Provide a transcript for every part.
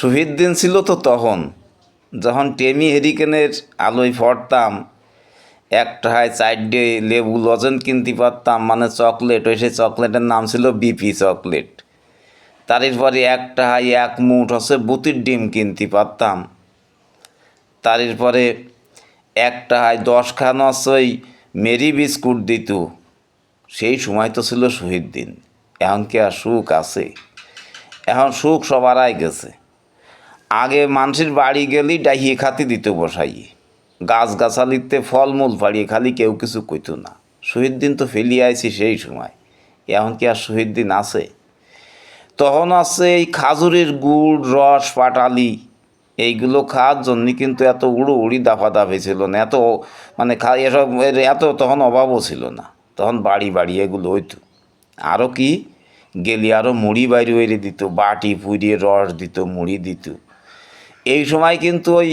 শহীদ দিন ছিল তো তখন, যখন টেমি হেরিকেনের আলোয় পড়তাম, একটায় 4টে লেবু লজেন কিনতে পারতাম, মানে চকলেট। ওই সেই চকলেটের নাম ছিল বিপি চকলেট। তারপরে একটায় 1 মুঠ বুতির ডিম কিনতে পারতাম। তারপরে একটায় 10খানা ওই মেরি বিস্কুট দিত। সেই সময় তো ছিল শহীদ দিন। এখন কি আর সুখ আছে? এখন সুখ সব হারাই গেছে। আগে মানুষের বাড়ি গেলেই ডাইয়ে খাতি দিত বসাইয়ে, গাছগাছালিতে ফলমূল পাড়িয়ে, খালি কেউ কিছু কইত না। শহীদ দিন তো ফেলিয়ে আইছি সেই সময়। এখন কি আর শহীদ দিন আছে? তখন আছে এই খাজুরের গুড়, রস, পাটালি, এইগুলো খাওয়ার জন্য কিন্তু এত উড়ি দাফাদাফি ছিল না, এত মানে এসব এত তখন অভাবও ছিল না। তখন বাড়ি বাড়ি এগুলো হইতো। আরও কি গেলি আরও মুড়ি বাইরে বাইরে দিত, বাটি পুড়িয়ে রস দিত, মুড়ি দিত। এই সময় কিন্তু ওই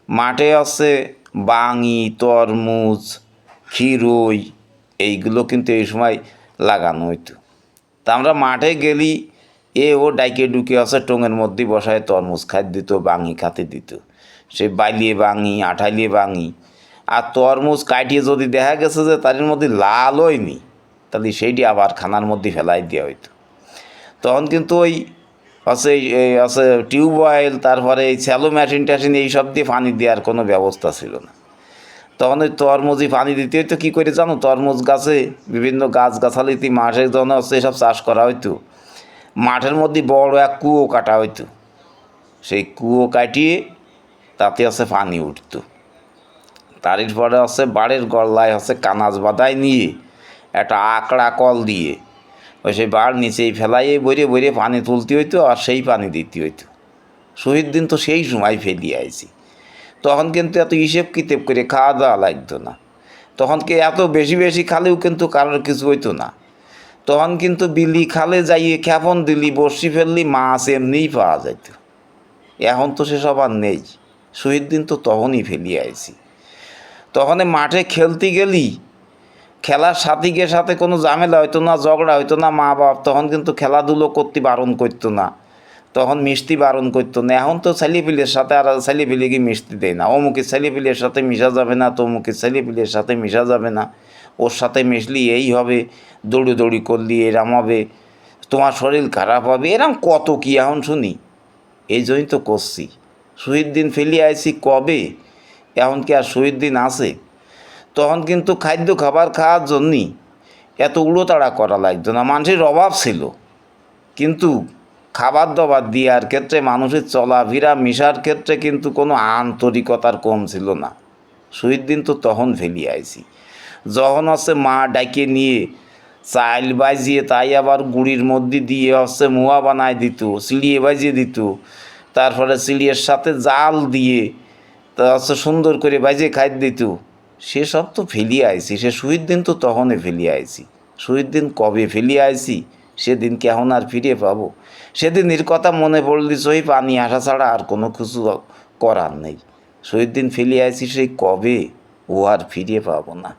মাঠে বাঙি, তরমুজ, ক্ষীরই, এইগুলো কিন্তু এই সময় লাগানো হইতো। তা আমরা মাঠে গেলি ও ডাইকে ডুকে টঙের মধ্যে বসায় তরমুজ খাইতে দিত, বাঙি খাতে দিত। সে বাইলিয়ে বাঙি, আঠাইলিয়ে বাঙি। আর তরমুজ কাটিয়ে যদি দেখা গেছে যে তার মধ্যে লাল হয়নি, তাহলে সেইটি আবার খানার মধ্যে ফেলাই দেওয়া হইতো। তখন কিন্তু ওই টিউবওয়েল, তারপরে এই স্যালো মেশিন ট্যাশিন এইসব দিয়ে পানি দেওয়ার কোনো ব্যবস্থা ছিল না। তখন ওই তরমুজই পানি দিতে হইতো কী করে জানো? তরমুজ গাছে, বিভিন্ন গাছগাছালিতে মাঠের জন্য এসব চাষ করা হইতো। মাঠের মধ্যে বড় এক কুয়ো কাটা হইতো। সেই কুয়ো কাটিয়ে তাতে পানি উঠত। তারপরে বাড়ির গড়লায় কানাজ বাদায় নিয়ে একটা আকড়া কল দিয়ে ওই সেই বাড় নিচেই ফেলাইয়ে বইরে বইরে পানি তুলতে হইতো, আর সেই পানি দিতে হইতো। শহীদ দিন তো সেই সময় ফেলিয়ে আইছি। তখন কিন্তু এত হিসেব কিতেব করে খাওয়া দাওয়া লাগতো না। তখন কি এত বেশি বেশি খালেও কিন্তু কারোর কিছু হইতো না। তখন কিন্তু বিলি খালে যাইয়ে খ্যাপন দিলি, বড়শি ফেললি, মাছ এমনিই পাওয়া যাইত। এখন তো সেসব আর নেই। শহীদ দিন তো তখনই ফেলিয়ে আইছি। তখন মাঠে খেলতে গেলি, খেলার সাথীকে সাথে কোনো ঝামেলা হইতো না, ঝগড়া হইতো না। মা বাপ তখন কিন্তু খেলাধুলো করতে বারণ করতো না, তখন মিশতে বারণ করতো না। এখন তো ছেলেপিলের সাথে আর ছেলেপিলেকে মিশতে দেয় না। অমুকের ছেলেপিলের সাথে মিশা যাবে না, তমুকের ছেলেপিলের সাথে মিশা যাবে না। ওর সাথে মিশলি এই হবে, দৌড়ি করলি এরম হবে, তোমার শরীর খারাপ হবে, এরম কত কি এখন শুনি। এই জন্যই তো করছি। শহীদ দিন ফেলিয়ে আইছি কবে? এখন কি আর শহীদ দিন আছে? তখন কিন্তু খাদ্য খাবার খাওয়ার জন্যই এত উড়োতাড়া করা লাগতো না। মানুষের অভাব ছিল, কিন্তু খাবার দাবার দেওয়ার ক্ষেত্রে, মানুষের চলাফেরা মিশার ক্ষেত্রে কিন্তু কোনো আন্তরিকতার কম ছিল না। শহীদ দিন তো তখন ফেলিয়ে আইছি। যখন মা ডাকে নিয়ে চাইল বাজিয়ে, তাই আবার গুড়ির মধ্যে দিয়ে মুয়া বানায় দিত, চিড়িয়ে বাজিয়ে দিত। তারপরে চিড়িয়ের সাথে জাল দিয়ে তা সুন্দর করে বাজিয়ে খাই দিত। সেসব তো ফেলিয়ে আইছি। সে শহীদ দিন তো তখনই ফেলিয়ে আইছি। শহীদ দিন কবে ফেলিয়ে আইছি? সেদিন কি এখন আর ফিরে পাবো? সেদিনের কথা মনে পড়লি সই পানি আসা ছাড়া আর কোনো কিছু করার নেই। শহীদ দিন ফেলিয়ে আইছি সেই কবে, ও আর ফিরে পাবো না।